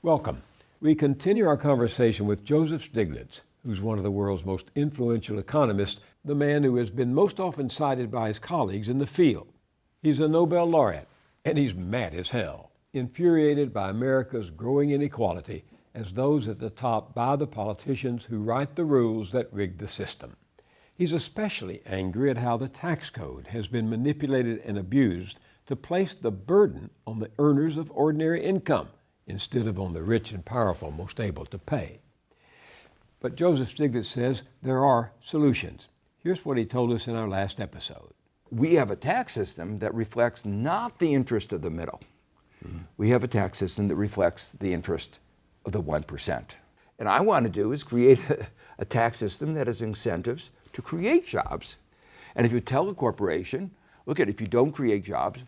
Welcome. We continue our conversation with Joseph Stiglitz, who's one of the world's most influential economists, the man who has been most often cited by his colleagues in the field. He's a Nobel laureate, and he's mad as hell, infuriated by America's growing inequality as those at the top buy the politicians who write the rules that rig the system. He's especially angry at how the tax code has been manipulated and abused to place the burden on the earners of ordinary income instead of on the rich and powerful most able to pay. But Joseph Stiglitz says there are solutions. Here's what he told us in our last episode. We have a tax system that reflects not the interest of the middle. We have a tax system that reflects the interest of the 1%. And I want to do is create a tax system that has incentives to create jobs. And if you tell a corporation, look, if you don't create jobs,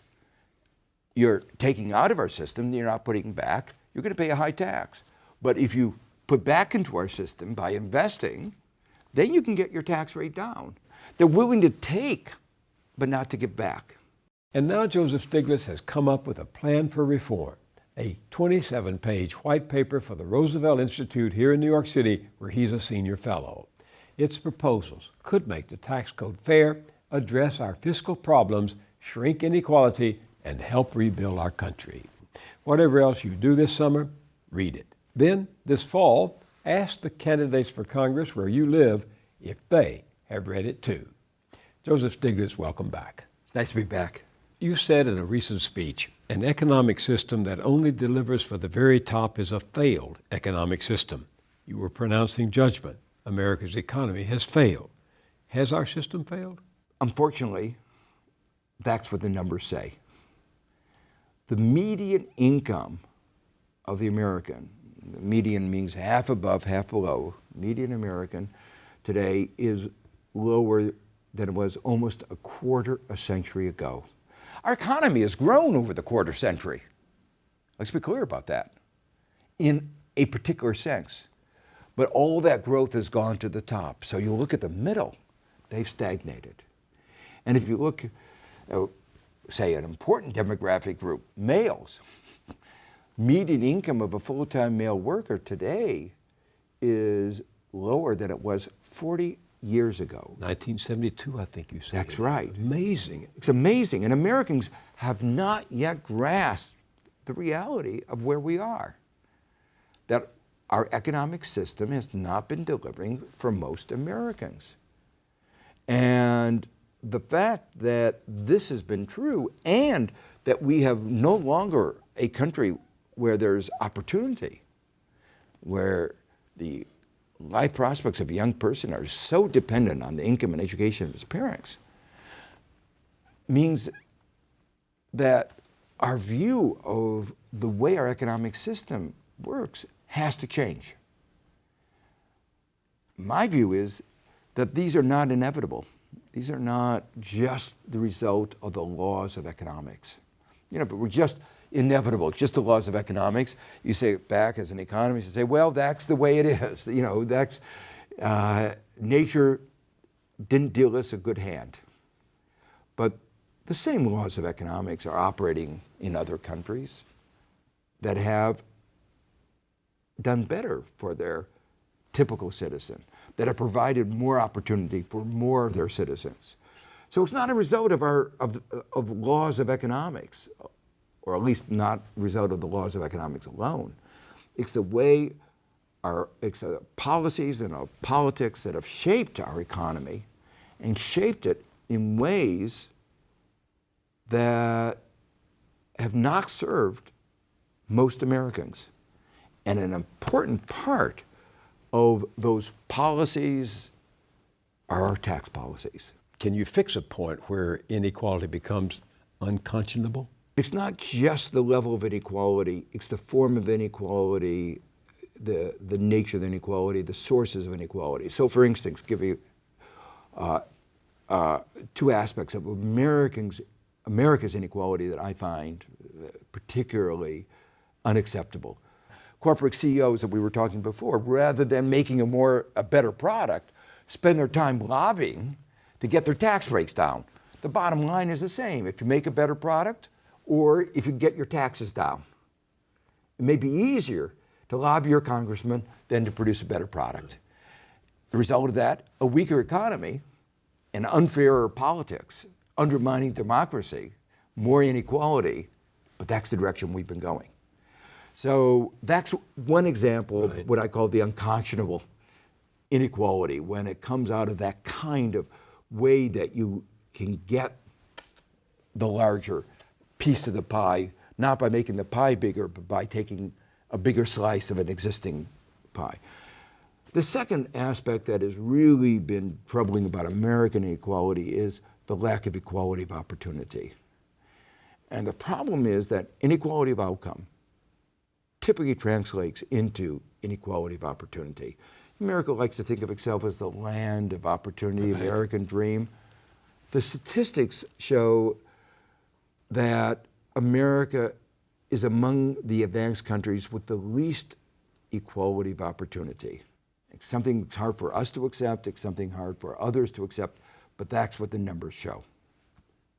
you're taking out of our system, you're not putting back, you're going to pay a high tax. But if you put back into our system by investing, then you can get your tax rate down. They're willing to take, but not to give back. And now Joseph Stiglitz has come up with a plan for reform, a 27-page white paper for the Roosevelt Institute here in New York City, where he's a senior fellow. Its proposals could make the tax code fair, address our fiscal problems, shrink inequality, and help rebuild our country. Whatever else you do this summer, read it. Then, this fall, ask the candidates for Congress where you live if they have read it too. Joseph Stiglitz, welcome back. It's nice to be back. You said in a recent speech, an economic system that only delivers for the very top is a failed economic system. You were pronouncing judgment. America's economy has failed. Has our system failed? Unfortunately, that's what the numbers say. The median income of the American, median means half above, half below, median American today is lower than it was almost a quarter a century ago. Our economy has grown over the quarter century. Let's be clear about that, in a particular sense. But all that growth has gone to the top. So you look at the middle, they've stagnated. And if you look, say, an important demographic group, males, median income of a full-time male worker today is lower than it was 40 years ago. 1972, I think you said. That's right. Amazing. It's amazing. And Americans have not yet grasped the reality of where we are. That our economic system has not been delivering for most Americans. And the fact that this has been true and that we have no longer a country where there's opportunity, where the life prospects of a young person are so dependent on the income and education of his parents, means that our view of the way our economic system works has to change. My view is that these are not inevitable. These are not just the result of the laws of economics. But we're just inevitable, just the laws of economics. You say it back as an economist, you say, well, that's the way it is. That's nature didn't deal us a good hand. But the same laws of economics are operating in other countries that have done better for their typical citizen, that have provided more opportunity for more of their citizens. So it's not a result of laws of economics, or at least not a result of the laws of economics alone. It's the way it's the policies and our politics that have shaped our economy and shaped it in ways that have not served most Americans. And an important part of those policies are our tax policies. Can you fix a point where inequality becomes unconscionable? It's not just the level of inequality, it's the form of inequality, the nature of the inequality, the sources of inequality. So for instance, give you two aspects of America's inequality that I find particularly unacceptable. Corporate CEOs that we were talking before, rather than making a better product, spend their time lobbying to get their tax rates down. The bottom line is the same. If you make a better product or if you get your taxes down, it may be easier to lobby your congressman than to produce a better product. The result of that, a weaker economy and unfairer politics, undermining democracy, more inequality, but that's the direction we've been going. So that's one example of what I call the unconscionable inequality, when it comes out of that kind of way that you can get the larger piece of the pie, not by making the pie bigger, but by taking a bigger slice of an existing pie. The second aspect that has really been troubling about American inequality is the lack of equality of opportunity. And the problem is that inequality of outcome typically translates into inequality of opportunity. America likes to think of itself as the land of opportunity, American dream. The statistics show that America is among the advanced countries with the least equality of opportunity. It's something that's hard for us to accept, it's something hard for others to accept, but that's what the numbers show.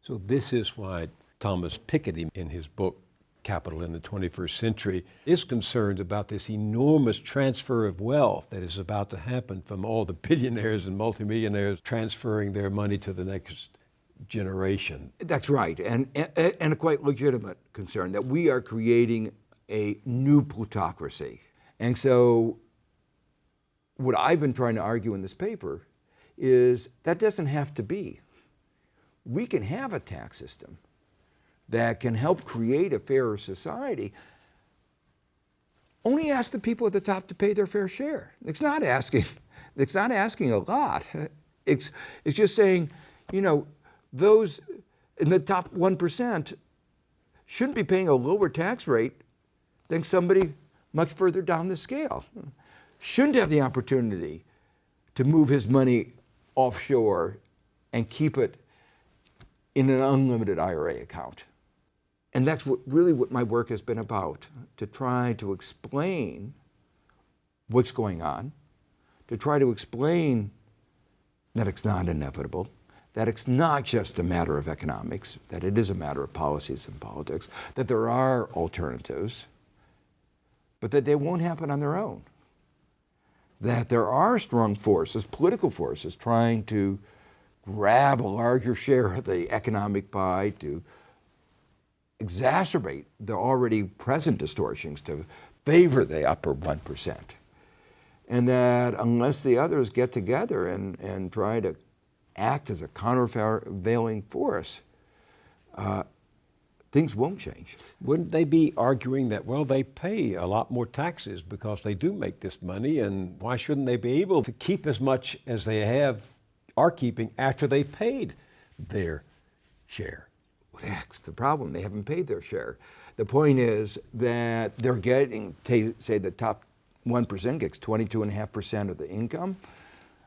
So this is why Thomas Piketty, in his book, Capital in the 21st Century, is concerned about this enormous transfer of wealth that is about to happen from all the billionaires and multimillionaires transferring their money to the next generation. That's right, and a quite legitimate concern that we are creating a new plutocracy. And so what I've been trying to argue in this paper is that doesn't have to be. We can have a tax system that can help create a fairer society. Only ask the people at the top to pay their fair share. It's not asking a lot. It's just saying, you know, those in the top 1% shouldn't be paying a lower tax rate than somebody much further down the scale. Shouldn't have the opportunity to move his money offshore and keep it in an unlimited IRA account. And that's really what my work has been about, to try to explain what's going on, to try to explain that it's not inevitable, that it's not just a matter of economics, that it is a matter of policies and politics, that there are alternatives, but that they won't happen on their own. That there are strong forces, political forces, trying to grab a larger share of the economic pie, to exacerbate the already present distortions to favor the upper 1%. And that unless the others get together and try to act as a countervailing force, things won't change. Wouldn't they be arguing that, well, they pay a lot more taxes because they do make this money, and why shouldn't they be able to keep as much as they are keeping after they paid their share? Well, that's the problem. They haven't paid their share. The point is that they're getting, say the top 1% gets 22.5% of the income.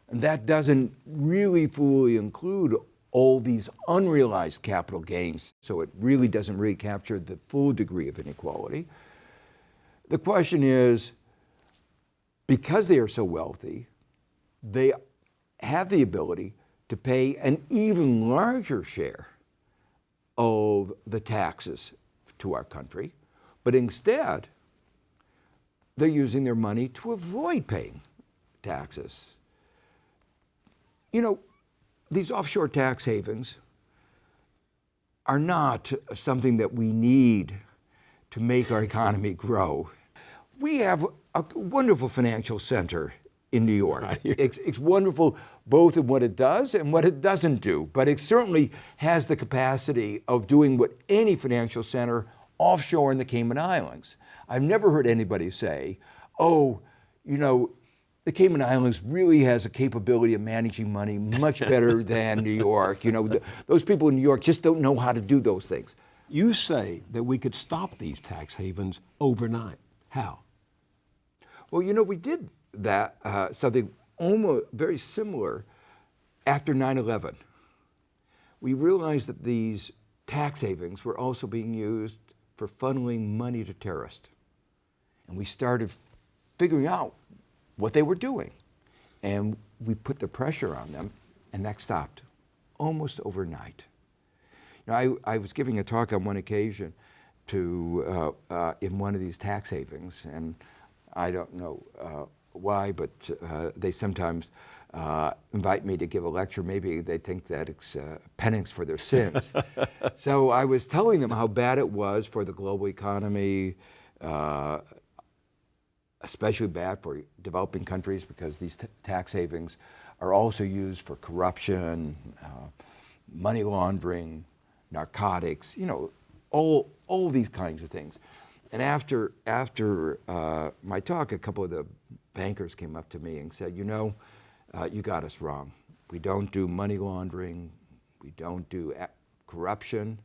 And that doesn't really fully include all these unrealized capital gains. So it really doesn't really capture the full degree of inequality. The question is, because they are so wealthy, they have the ability to pay an even larger share of the taxes to our country, but instead, they're using their money to avoid paying taxes. You know, these offshore tax havens are not something that we need to make our economy grow. We have a wonderful financial center in New York. Right. It's wonderful both in what it does and what it doesn't do, but it certainly has the capacity of doing what any financial center offshore in the Cayman Islands. I've never heard anybody say, oh, you know, the Cayman Islands really has a capability of managing money much better than New York. You know, those people in New York just don't know how to do those things. You say that we could stop these tax havens overnight. How? Well, you know, we did that, something almost very similar after 9/11. We realized that these tax havens were also being used for funneling money to terrorists. And we started figuring out what they were doing. And we put the pressure on them, and that stopped almost overnight. You know, I was giving a talk on one occasion to in one of these tax havens, and I don't know why, but they sometimes invite me to give a lecture. Maybe they think that it's penance for their sins. So I was telling them how bad it was for the global economy, especially bad for developing countries, because these tax havens are also used for corruption, money laundering, narcotics, all these kinds of things. And after my talk, a couple of the bankers came up to me and said, you got us wrong. We don't do money laundering. We don't do corruption.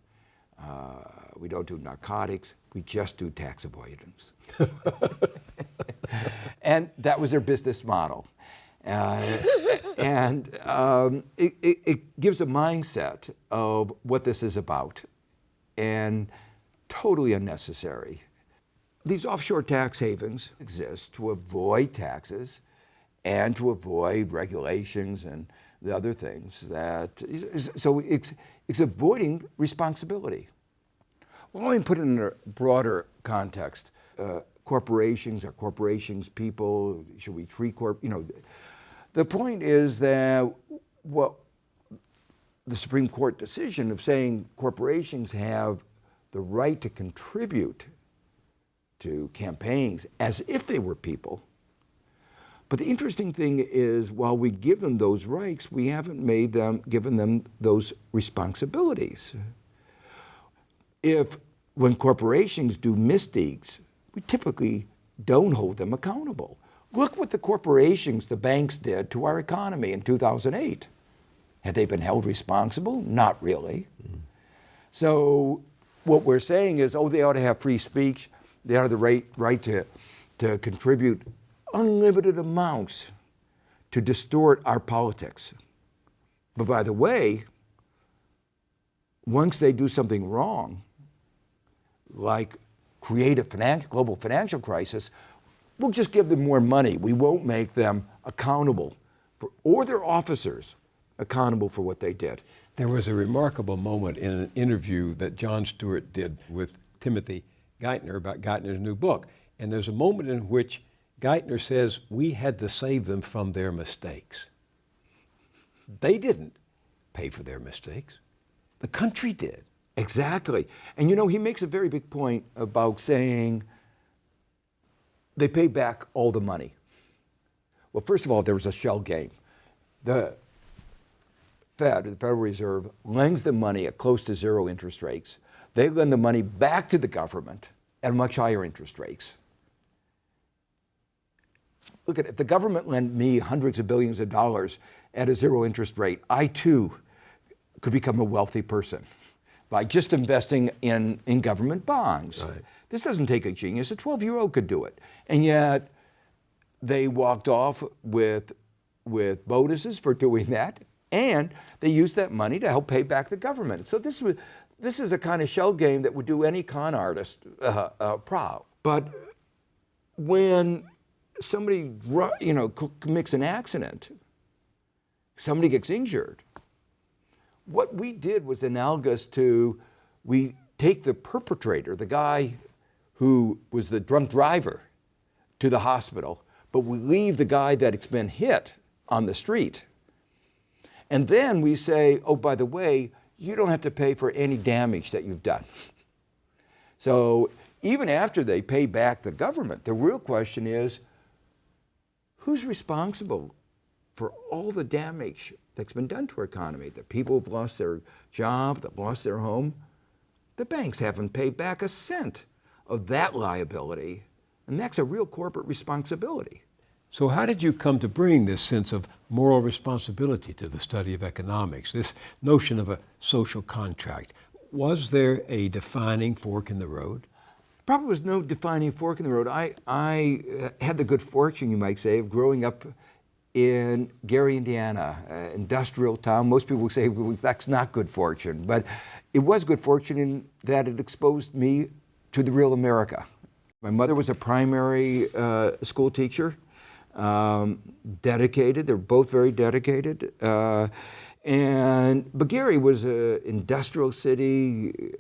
We don't do narcotics. We just do tax avoidance. And that was their business model. And it gives a mindset of what this is about, and totally unnecessary. These offshore tax havens exist to avoid taxes and to avoid regulations and the other things so it's avoiding responsibility. Well, let me put it in a broader context. Corporations, are corporations people? Should we treat the point is that the Supreme Court decision of saying corporations have the right to contribute to campaigns as if they were people. But the interesting thing is, while we give them those rights, we haven't given them those responsibilities. When corporations do misdeeds, we typically don't hold them accountable. Look what the banks did to our economy in 2008. Had they been held responsible? Not really. Mm-hmm. So what we're saying is, they ought to have free speech. They ought to have the right to contribute unlimited amounts to distort our politics. But by the way, once they do something wrong, like create a global financial crisis, we'll just give them more money. We won't make them accountable or their officers accountable for what they did. There was a remarkable moment in an interview that Jon Stewart did with Timothy Geithner about Geithner's new book. And there's a moment in which Geithner says, we had to save them from their mistakes. They didn't pay for their mistakes. The country did. Exactly. And he makes a very big point about saying they pay back all the money. Well, first of all, there was a shell game. The Federal Reserve, lends the money at close to zero interest rates. They lend the money back to the government at much higher interest rates. Look at it. If the government lent me hundreds of billions of dollars at a zero interest rate, I too could become a wealthy person by just investing in government bonds. Right. This doesn't take a genius. A 12-year-old could do it. And yet they walked off with bonuses for doing that, and they used that money to help pay back the government. So this is a kind of shell game that would do any con artist proud. But when somebody commits an accident, somebody gets injured, what we did was analogous to, we take the perpetrator, the guy who was the drunk driver, to the hospital, but we leave the guy that's been hit on the street. And then we say, by the way, you don't have to pay for any damage that you've done. So even after they pay back the government, the real question is, who's responsible for all the damage that's been done to our economy? The people who've lost their job, that lost their home. The banks haven't paid back a cent of that liability, and that's a real corporate responsibility. So how did you come to bring this sense of moral responsibility to the study of economics, this notion of a social contract? Was there a defining fork in the road? Probably was no defining fork in the road. I had the good fortune, you might say, of growing up in Gary, Indiana, industrial town. Most people would say that's not good fortune, but it was good fortune in that it exposed me to the real America. My mother was a primary school teacher, dedicated. They're both very dedicated. But Gary was an industrial city.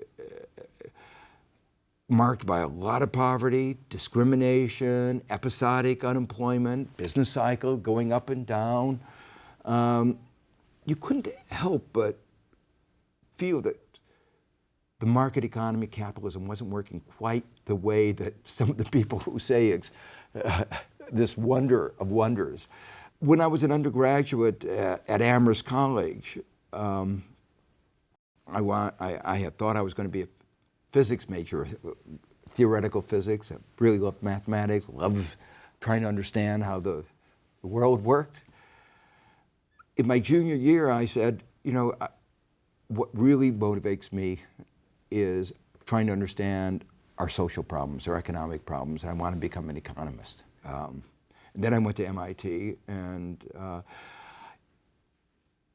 marked by a lot of poverty, discrimination, episodic unemployment, business cycle going up and down. You couldn't help but feel that the market economy, capitalism, wasn't working quite the way that some of the people who say it's this wonder of wonders. When I was an undergraduate at Amherst College, I had thought I was going to be a physics major, theoretical physics. I really loved mathematics, loved trying to understand how the world worked. In my junior year, I said, what really motivates me is trying to understand our social problems, our economic problems, and I want to become an economist. And then I went to MIT and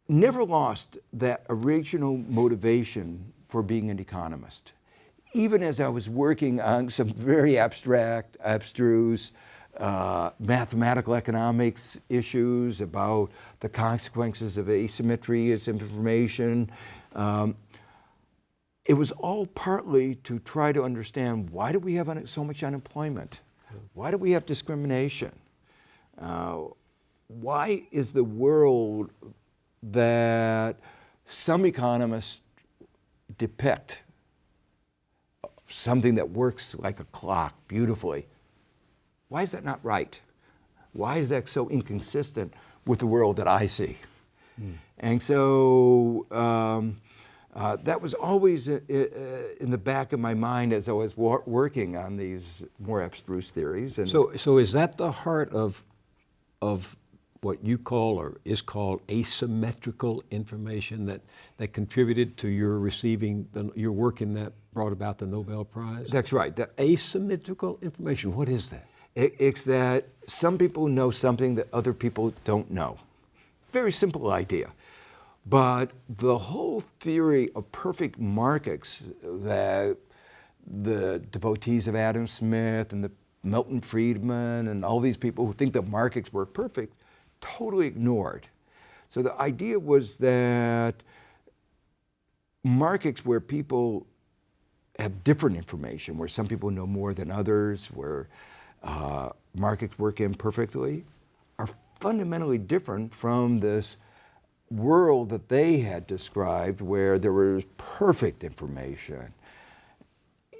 never lost that original motivation for being an economist. Even as I was working on some very abstract, abstruse mathematical economics issues about the consequences of asymmetry as information, it was all partly to try to understand, why do we have so much unemployment? Why do we have discrimination? Why is the world that some economists depict something that works like a clock beautifully, why is that not right? Why is that so inconsistent with the world that I see? And so that was always in the back of my mind as I was working on these more abstruse theories. And so is that the heart of what you call or is called asymmetrical information that contributed to your receiving your work in that brought about the Nobel Prize? That's right. Asymmetrical information, what is that? It's that some people know something that other people don't know. Very simple idea. But the whole theory of perfect markets that the devotees of Adam Smith and the Milton Friedman and all these people who think that markets were perfect totally ignored. So the idea was that markets where people have different information, where some people know more than others, where markets work imperfectly, are fundamentally different from this world that they had described where there was perfect information.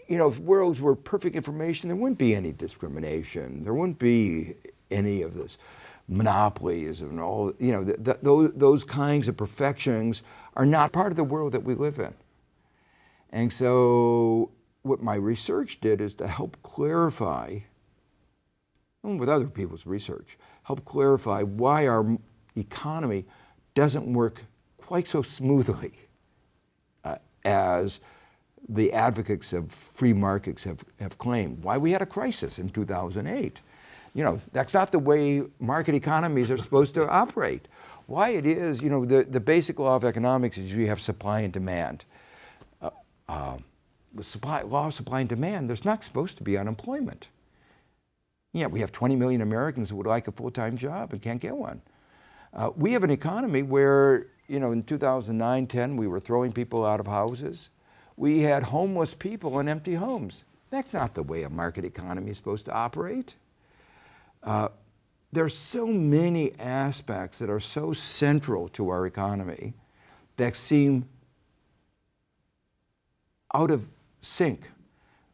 If worlds were perfect information, there wouldn't be any discrimination. There wouldn't be any of this monopolies and all, those kinds of perfections are not part of the world that we live in. And so what my research did is to help clarify, and with other people's research, help clarify why our economy doesn't work quite so smoothly as the advocates of free markets have claimed. Why we had a crisis in 2008. That's not the way market economies are supposed to operate. Why it is, the basic law of economics is you have supply and demand. With law of supply and demand, there's not supposed to be unemployment. We have 20 million Americans who would like a full-time job and can't get one. We have an economy where, in 2009-10, we were throwing people out of houses. We had homeless people in empty homes. That's not the way a market economy is supposed to operate. There are so many aspects that are so central to our economy that seem out of sync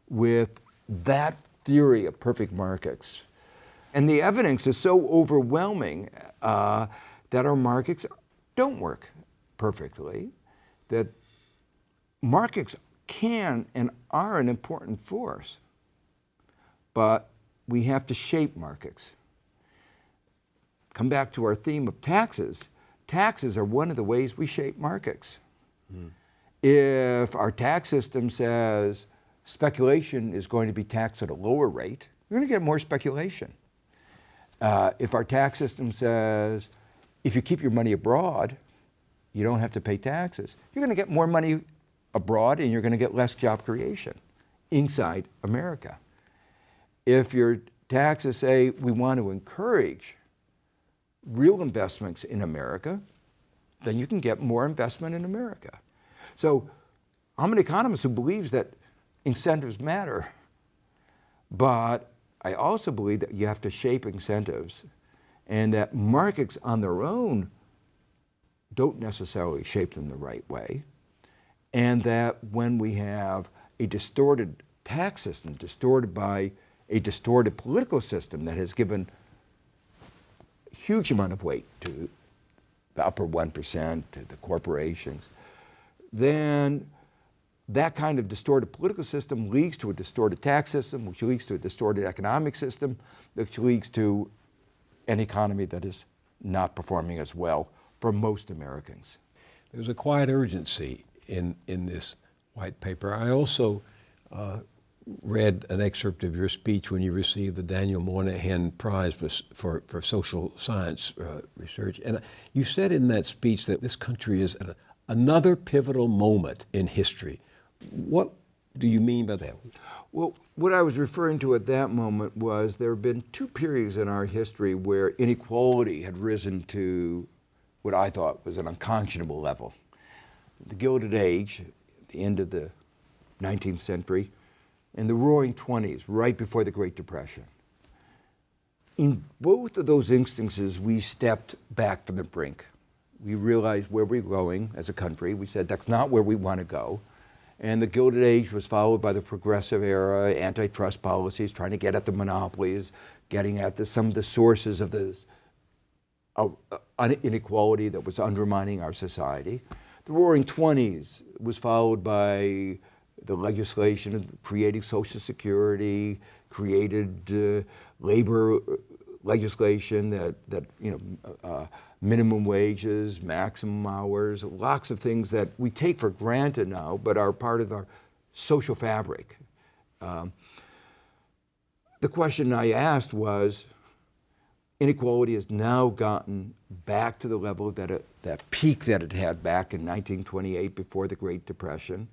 with that theory of perfect markets. And the evidence is so overwhelming that our markets don't work perfectly, that markets can and are an important force, but we have to shape markets. Come back to our theme of taxes. Taxes are one of the ways we shape markets. If our tax system says speculation is going to be taxed at a lower rate, you're going to get more speculation. If our tax system says if you keep your money abroad, you don't have to pay taxes, you're going to get more money abroad and you're going to get less job creation inside America. If your taxes say we want to encourage real investments in America, then you can get more investment in America. So I'm an economist who believes that incentives matter, but I also believe that you have to shape incentives, and that markets on their own don't necessarily shape them the right way, and that when we have a distorted tax system, distorted by a distorted political system that has given a huge amount of weight to the upper 1%, to the corporations, then that kind of distorted political system leads to a distorted tax system, which leads to a distorted economic system, which leads to an economy that is not performing as well for most Americans. There's a quiet urgency in this white paper. I also read an excerpt of your speech when you received the Daniel Moynihan Prize for social science research. And you said in that speech that this country is at another pivotal moment in history. What do you mean by that? Well, what I was referring to at that moment was there have been two periods in our history where inequality had risen to what I thought was an unconscionable level. The Gilded Age, at the end of the 19th century, and the Roaring '20s, right before the Great Depression. In both of those instances, we stepped back from the brink. We realized where we were going as a country. We said that's not where we want to go. And the Gilded Age was followed by the Progressive Era, antitrust policies, trying to get at the monopolies, getting at some of the sources of this inequality that was undermining our society. The Roaring '20s was followed by the legislation of creating Social Security, created labor legislation that minimum wages, maximum hours, lots of things that we take for granted now, but are part of our social fabric. The question I asked was, inequality has now gotten back to the level that peak that it had back in 1928 before the Great Depression,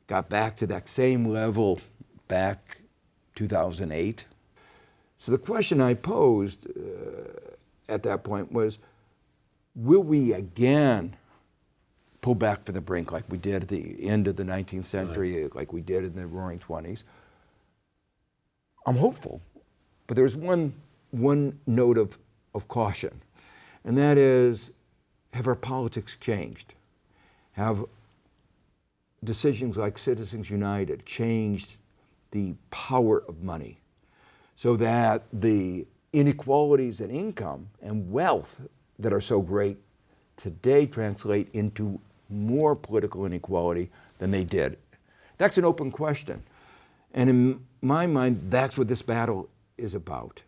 got back to that same level back 2008. So the question I posed at that point was, will we again pull back from the brink like we did at the end of the 19th century, right, like we did in the Roaring '20s? I'm hopeful, but there's one note of caution, and that is, have our politics changed? Have decisions like Citizens United changed the power of money so that the inequalities in income and wealth that are so great today translate into more political inequality than they did? That's an open question. And in my mind, that's what this battle is about.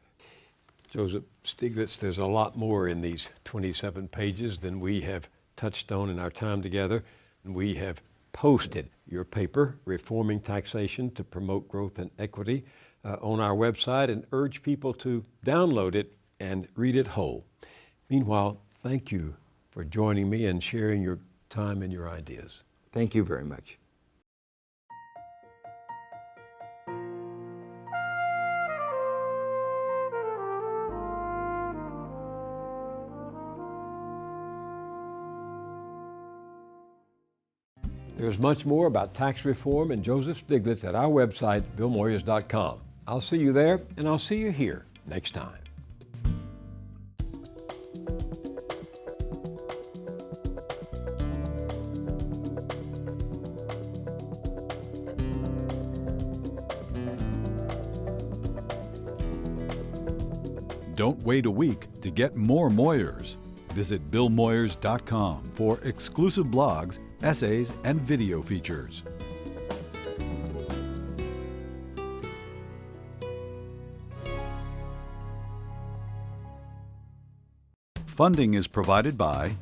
Joseph Stiglitz, there's a lot more in these 27 pages than we have touched on in our time together. And we have posted your paper, Reforming Taxation to Promote Growth and Equity, on our website, and urge people to download it and read it whole. Meanwhile, thank you for joining me and sharing your time and your ideas. Thank you very much. There's much more about tax reform and Joseph Stiglitz at our website, billmoyers.com. I'll see you there, and I'll see you here next time. Don't wait a week to get more Moyers. Visit billmoyers.com for exclusive blogs, essays, and video features. Funding is provided by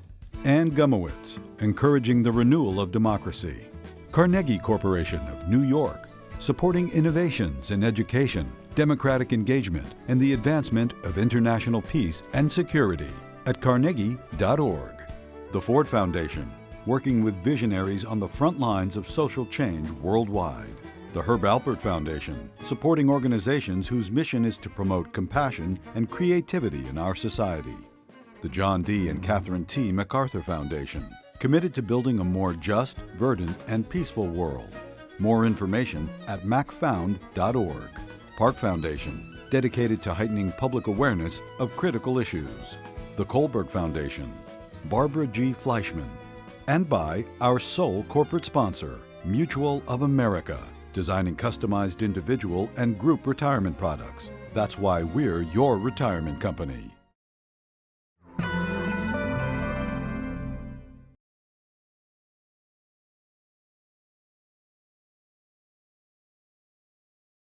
Ann Gumowitz, encouraging the renewal of democracy. Carnegie Corporation of New York, supporting innovations in education, democratic engagement, and the advancement of international peace and security at carnegie.org. The Ford Foundation, working with visionaries on the front lines of social change worldwide. The Herb Alpert Foundation, supporting organizations whose mission is to promote compassion and creativity in our society. The John D. and Catherine T. MacArthur Foundation, committed to building a more just, verdant, and peaceful world. More information at macfound.org. Park Foundation, dedicated to heightening public awareness of critical issues. The Kohlberg Foundation, Barbara G. Fleischman, and by our sole corporate sponsor, Mutual of America, designing customized individual and group retirement products. That's why we're your retirement company.